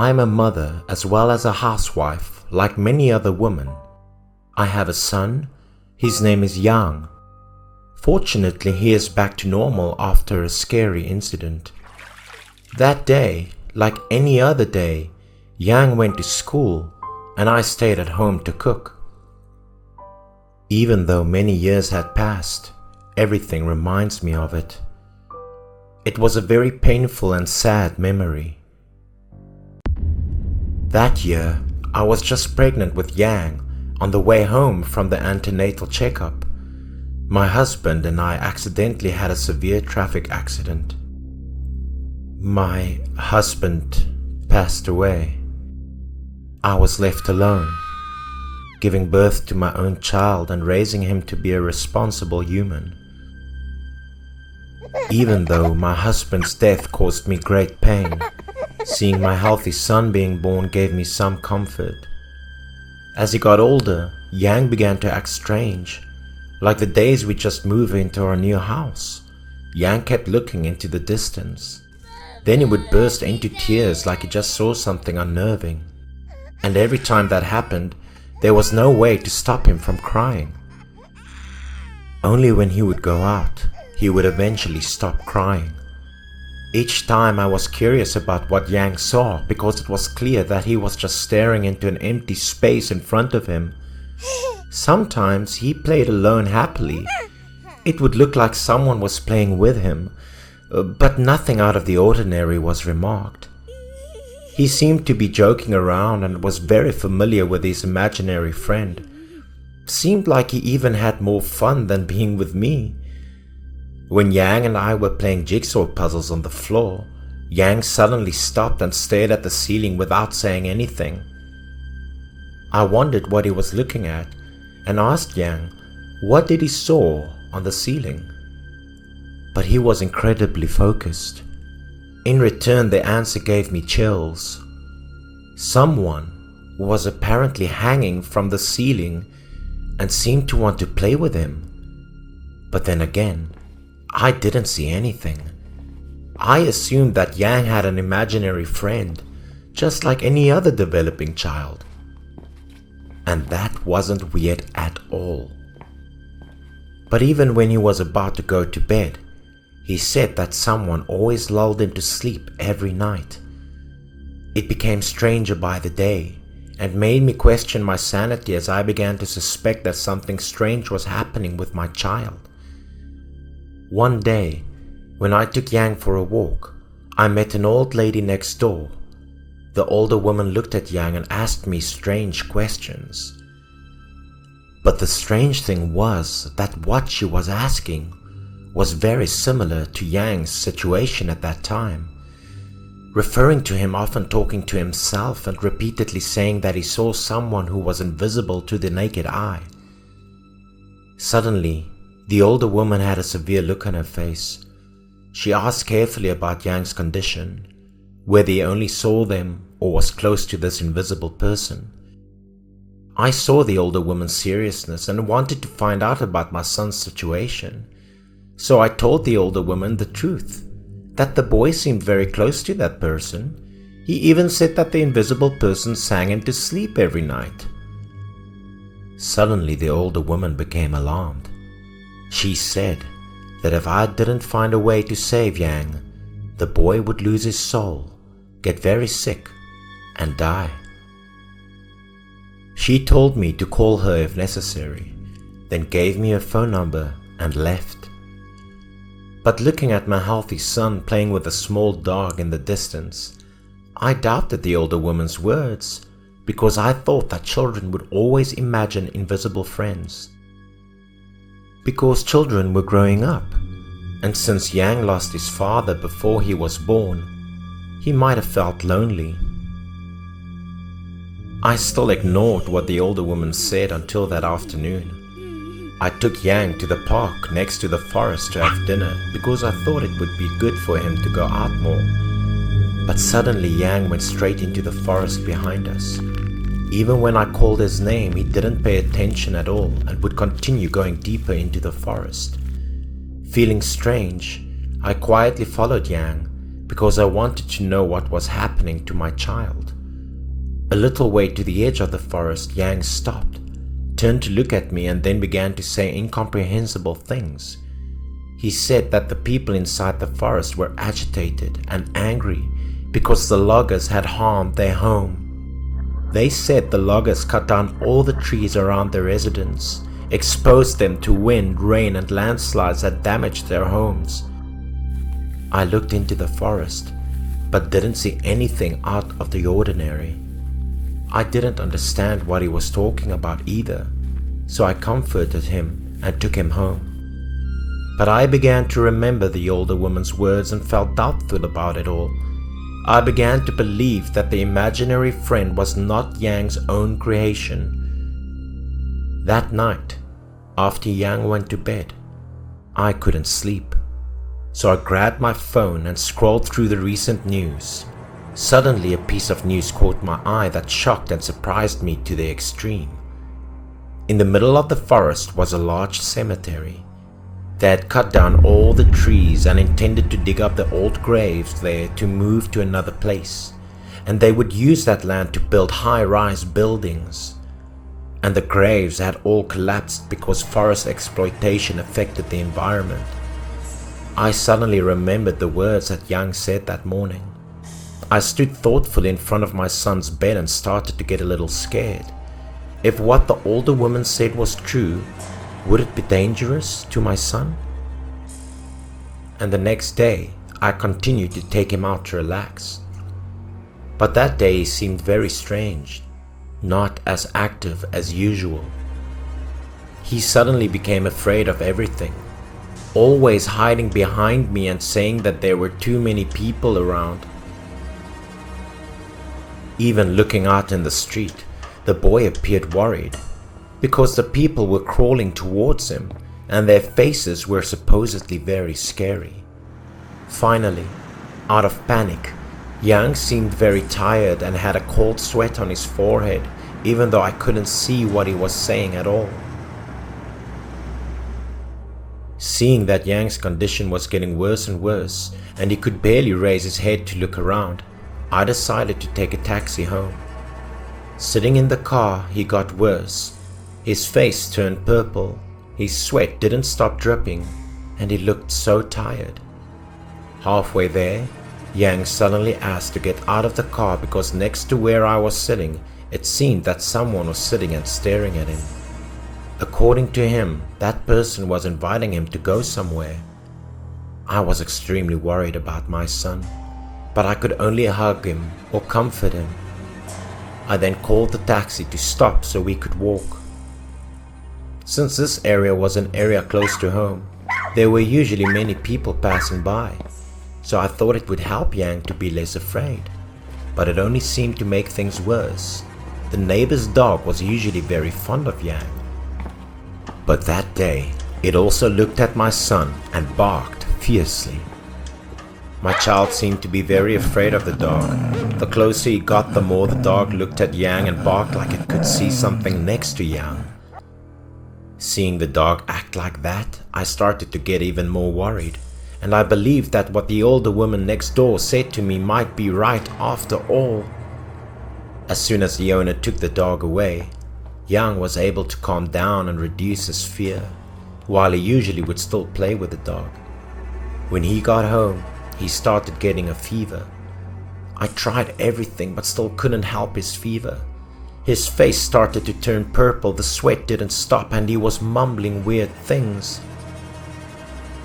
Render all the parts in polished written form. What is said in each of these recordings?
I'm a mother as well as a housewife, like many other women. I have a son. His name is Yang. Fortunately, he is back to normal after a scary incident. That day, like any other day, Yang went to school and I stayed at home to cook. Even though many years had passed, everything reminds me of it. It was a very painful and sad memory. That year, I was just pregnant with Yang on the way home from the antenatal checkup. My husband and I accidentally had a severe traffic accident. My husband passed away. I was left alone, giving birth to my own child and raising him to be a responsible human. Even though my husband's death caused me great pain, seeing my healthy son being born gave me some comfort. As he got older, Yang began to act strange. Like the days we just moved into our new house, Yang kept looking into the distance. Then he would burst into tears like he just saw something unnerving. And every time that happened, there was no way to stop him from crying. Only when he would go out, he would eventually stop crying. Each time I was curious about what Yang saw because it was clear that he was just staring into an empty space in front of him. Sometimes he played alone happily. It would look like someone was playing with him, but nothing out of the ordinary was remarked. He seemed to be joking around and was very familiar with his imaginary friend. Seemed like he even had more fun than being with me. When Yang and I were playing jigsaw puzzles on the floor, Yang suddenly stopped and stared at the ceiling without saying anything. I wondered what he was looking at and asked Yang what did he saw on the ceiling. But he was incredibly focused. In return, the answer gave me chills. Someone was apparently hanging from the ceiling and seemed to want to play with him. But then again, I didn't see anything. I assumed that Yang had an imaginary friend, just like any other developing child. And that wasn't weird at all. But even when he was about to go to bed, he said that someone always lulled him to sleep every night. It became stranger by the day and made me question my sanity as I began to suspect that something strange was happening with my child. One day, when I took Yang for a walk, I met an old lady next door. The older woman looked at Yang and asked me strange questions. But the strange thing was that what she was asking was very similar to Yang's situation at that time, referring to him often talking to himself and repeatedly saying that he saw someone who was invisible to the naked eye. Suddenly, the older woman had a severe look on her face. She asked carefully about Yang's condition, whether he only saw them or was close to this invisible person. I saw the older woman's seriousness and wanted to find out about my son's situation. So I told the older woman the truth, that the boy seemed very close to that person. He even said that the invisible person sang him to sleep every night. Suddenly the older woman became alarmed. She said that if I didn't find a way to save Yang, the boy would lose his soul, get very sick, and die. She told me to call her if necessary, then gave me her phone number and left. But looking at my healthy son playing with a small dog in the distance, I doubted the older woman's words because I thought that children would always imagine invisible friends. Because children were growing up, and since Yang lost his father before he was born, he might have felt lonely. I still ignored what the older woman said until that afternoon. I took Yang to the park next to the forest to have dinner because I thought it would be good for him to go out more. But suddenly Yang went straight into the forest behind us. Even when I called his name, he didn't pay attention at all and would continue going deeper into the forest. Feeling strange, I quietly followed Yang because I wanted to know what was happening to my child. A little way to the edge of the forest, Yang stopped, turned to look at me, and then began to say incomprehensible things. He said that the people inside the forest were agitated and angry because the loggers had harmed their home. They said the loggers cut down all the trees around their residence, exposed them to wind, rain, and landslides that damaged their homes. I looked into the forest, but didn't see anything out of the ordinary. I didn't understand what he was talking about either, so I comforted him and took him home. But I began to remember the older woman's words and felt doubtful about it all. I began to believe that the imaginary friend was not Yang's own creation. That night, after Yang went to bed, I couldn't sleep. So I grabbed my phone and scrolled through the recent news. Suddenly, a piece of news caught my eye that shocked and surprised me to the extreme. In the middle of the forest was a large cemetery. They had cut down all the trees and intended to dig up the old graves there to move to another place, and they would use that land to build high-rise buildings. And the graves had all collapsed because forest exploitation affected the environment. I suddenly remembered the words that Yang said that morning. I stood thoughtfully in front of my son's bed and started to get a little scared. If what the older woman said was true, would it be dangerous to my son? And the next day, I continued to take him out to relax. But that day he seemed very strange, not as active as usual. He suddenly became afraid of everything, always hiding behind me and saying that there were too many people around. Even looking out in the street, the boy appeared worried, because the people were crawling towards him and their faces were supposedly very scary. Finally, out of panic, Yang seemed very tired and had a cold sweat on his forehead, even though I couldn't see what he was saying at all. Seeing that Yang's condition was getting worse and worse, and he could barely raise his head to look around, I decided to take a taxi home. Sitting in the car, he got worse. His face turned purple, his sweat didn't stop dripping, and he looked so tired. Halfway there, Yang suddenly asked to get out of the car because next to where I was sitting, it seemed that someone was sitting and staring at him. According to him, that person was inviting him to go somewhere. I was extremely worried about my son, but I could only hug him or comfort him. I then called the taxi to stop so we could walk. Since this area was an area close to home, there were usually many people passing by, so I thought it would help Yang to be less afraid. But it only seemed to make things worse. The neighbor's dog was usually very fond of Yang. But that day, it also looked at my son and barked fiercely. My child seemed to be very afraid of the dog. The closer he got, the more the dog looked at Yang and barked like it could see something next to Yang. Seeing the dog act like that, I started to get even more worried, and I believed that what the older woman next door said to me might be right after all. As soon as the owner took the dog away, Yang was able to calm down and reduce his fear, while he usually would still play with the dog. When he got home, he started getting a fever. I tried everything but still couldn't help his fever. His face started to turn purple, the sweat didn't stop, and he was mumbling weird things.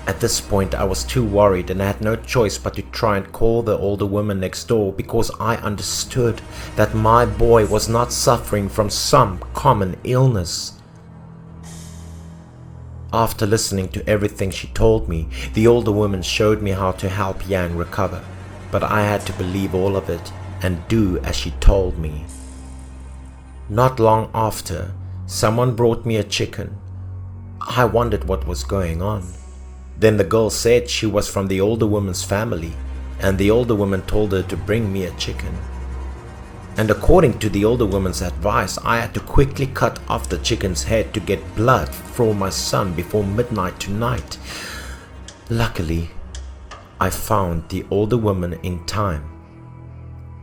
At this point I was too worried and I had no choice but to try and call the older woman next door, because I understood that my boy was not suffering from some common illness. After listening to everything she told me, the older woman showed me how to help Yang recover, but I had to believe all of it and do as she told me. Not long after, someone brought me a chicken. I wondered what was going on. Then the girl said she was from the older woman's family, and the older woman told her to bring me a chicken. And according to the older woman's advice, I had to quickly cut off the chicken's head to get blood for my son before midnight tonight. Luckily, I found the older woman in time.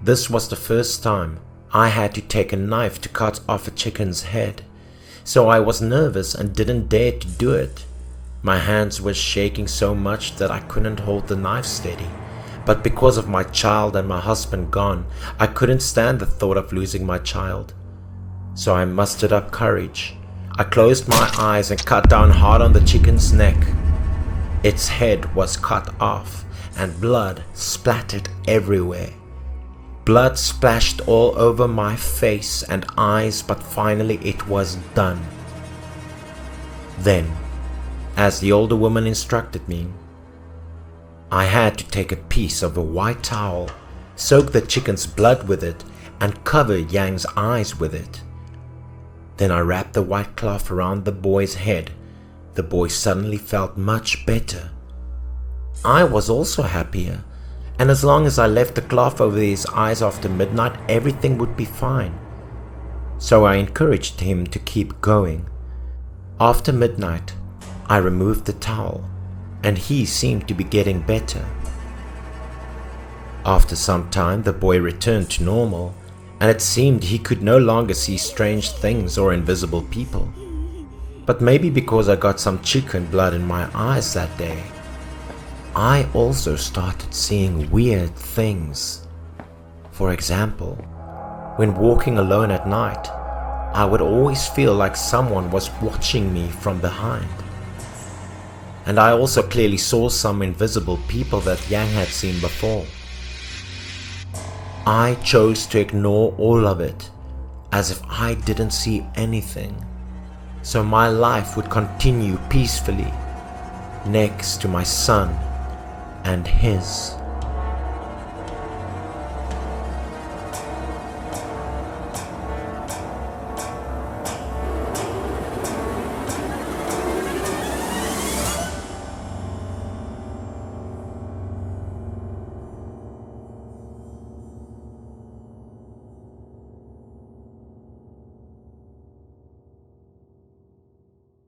This was the first time I had to take a knife to cut off a chicken's head, so I was nervous and didn't dare to do it. My hands were shaking so much that I couldn't hold the knife steady, but because of my child and my husband gone, I couldn't stand the thought of losing my child. So I mustered up courage. I closed my eyes and cut down hard on the chicken's neck. Its head was cut off and blood splattered everywhere. Blood splashed all over my face and eyes, but finally it was done. Then, as the older woman instructed me, I had to take a piece of a white towel, soak the chicken's blood with it, and cover Yang's eyes with it. Then I wrapped the white cloth around the boy's head. The boy suddenly felt much better. I was also happier, and as long as I left the cloth over his eyes after midnight, everything would be fine. So I encouraged him to keep going. After midnight, I removed the towel, and he seemed to be getting better. After some time, the boy returned to normal, and it seemed he could no longer see strange things or invisible people. But maybe because I got some chicken blood in my eyes that day, I also started seeing weird things. For example, when walking alone at night, I would always feel like someone was watching me from behind. And I also clearly saw some invisible people that Yang had seen before. I chose to ignore all of it, as if I didn't see anything, so my life would continue peacefully next to my son and his.